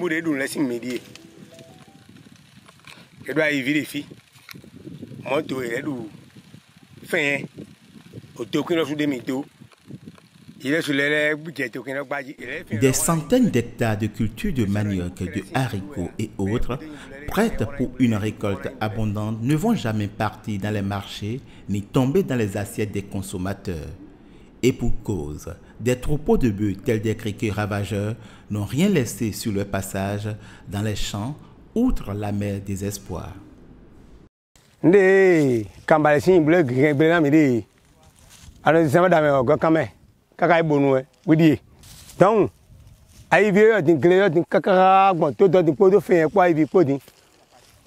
de dun laissing médier. Je dois y vérifier. Moto est d'où fin au token sous des mythos. Des centaines d'hectares de cultures de manioc, de haricots et autres, prêtes pour une récolte abondante, ne vont jamais partir dans les marchés ni tomber dans les assiettes des consommateurs. Et pour cause, des troupeaux de bœufs tels des criquets ravageurs n'ont rien laissé sur leur passage dans les champs, outre la mer des espoirs. Kaka bonu widi donc ay vieux din clé din kaka bon to do din podo fin kwa ibi podin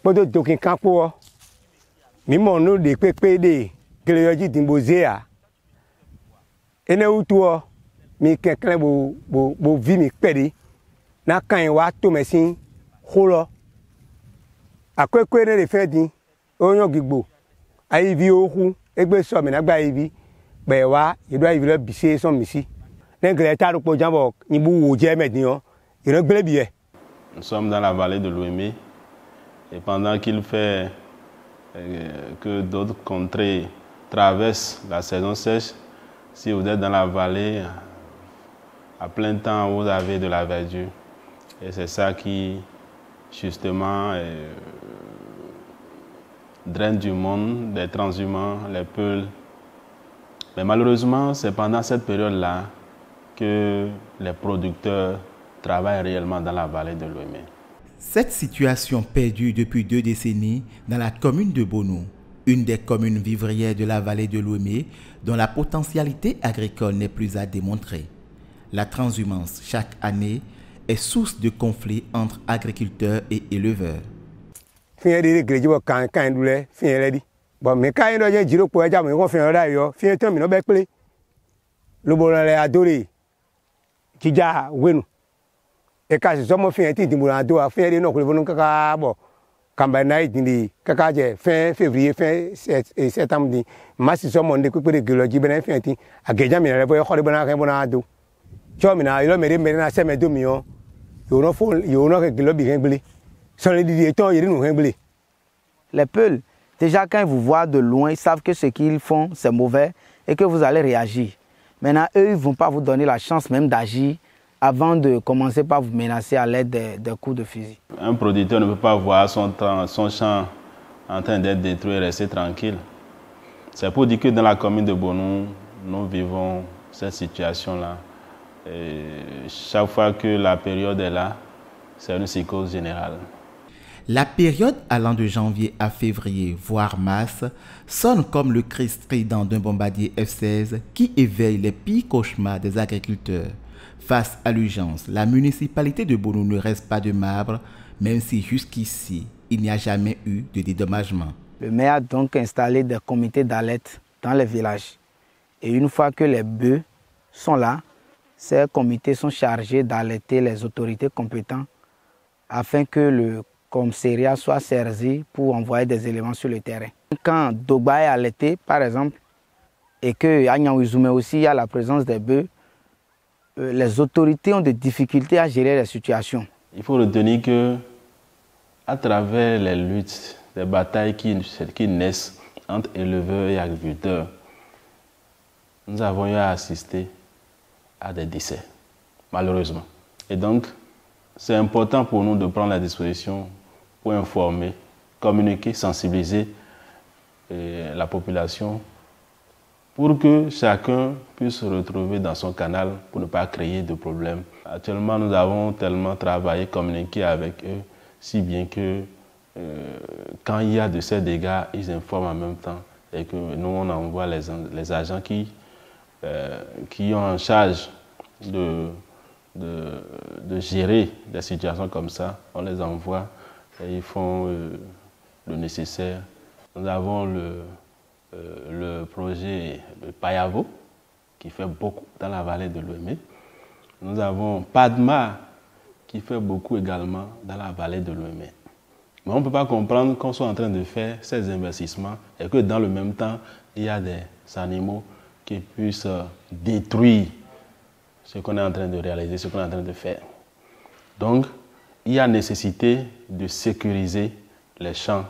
podo dokin kan po mi mo no de pepe de clé ji din bozea ene utu o mi kenkle bo vi mi pedi na kan wa to mesin holo akwekwe ne de fe din oyan gigbo ay vi ohu egbe so mi na gba ibi. Nous sommes dans la vallée de l'Ouémé et pendant qu'il fait que d'autres contrées traversent la saison sèche, si vous êtes dans la vallée, à plein temps, vous avez de la verdure. Et c'est ça qui, justement, draine du monde, des transhumants, les peuls. Mais malheureusement, c'est pendant cette période-là que les producteurs travaillent réellement dans la vallée de l'Ouémé. Cette situation perdure depuis 2 décennies dans la commune de Bonou, une des communes vivrières de la vallée de l'Ouémé, dont la potentialité agricole n'est plus à démontrer. La transhumance, chaque année, est source de conflits entre agriculteurs et éleveurs. Bon, mais quand il y a un giro pour dire, mais on fait un rayon, fait un temps, mais on va appeler. Le bon est adoré. Qui a wenu. Et quand je suis fait un petit peu de faire des noms que vous n'avez bon. Quand ben night ni kaka fin février fin septembre mars somo de couper de geologie ben fin ti a geja mi na boy khore bana kan bona do. Cho mi na ilo mere na se me do mi yo. Yo no fo yo no ke geologie kan gbele. So le di ton yiri no kan gbele. Les peuls, déjà, quand ils vous voient de loin, ils savent que ce qu'ils font, c'est mauvais et que vous allez réagir. Maintenant, eux, ils ne vont pas vous donner la chance même d'agir avant de commencer par vous menacer à l'aide des coups de fusil. Un producteur ne peut pas voir son champ en train d'être détruit et rester tranquille. C'est pour dire que dans la commune de Bonou, nous vivons cette situation-là. Chaque fois que la période est là, c'est une psychose générale. La période allant de janvier à février, voire mars, sonne comme le cri strident d'un bombardier F-16 qui éveille les pires cauchemars des agriculteurs. Face à l'urgence, la municipalité de Bonou ne reste pas de marbre, même si jusqu'ici, il n'y a jamais eu de dédommagement. Le maire a donc installé des comités d'alerte dans les villages. Et une fois que les bœufs sont là, ces comités sont chargés d'alerter les autorités compétentes afin que le commissariat soit servi pour envoyer des éléments sur le terrain. Quand Dogba est alerté, par exemple, et qu'à Niaouizoumé aussi, il y a la présence des bœufs, les autorités ont des difficultés à gérer la situation. Il faut retenir que, à travers les luttes, les batailles qui naissent entre éleveurs et agriculteurs, nous avons eu à assister à des décès, malheureusement. Et donc, c'est important pour nous de prendre la disposition pour informer, communiquer, sensibiliser la population pour que chacun puisse se retrouver dans son canal pour ne pas créer de problèmes. Actuellement, nous avons tellement travaillé, communiqué avec eux, si bien que quand il y a de ces dégâts, ils informent en même temps et que nous, on envoie les agents qui ont en charge de gérer des situations comme ça. On les envoie et ils font le nécessaire. Nous avons le projet de Payavo qui fait beaucoup dans la vallée de l'Ouémé. Nous avons Padma qui fait beaucoup également dans la vallée de l'Ouémé. Mais on ne peut pas comprendre qu'on soit en train de faire ces investissements et que dans le même temps, il y a des animaux qui puissent détruire ce qu'on est en train de réaliser, ce qu'on est en train de faire. Donc, il y a nécessité de sécuriser les champs.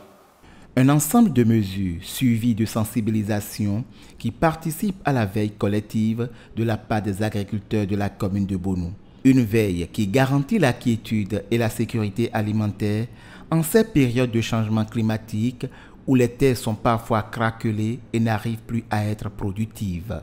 Un ensemble de mesures suivies de sensibilisation qui participent à la veille collective de la part des agriculteurs de la commune de Bonou. Une veille qui garantit la quiétude et la sécurité alimentaire en ces périodes de changement climatique où les terres sont parfois craquelées et n'arrivent plus à être productives.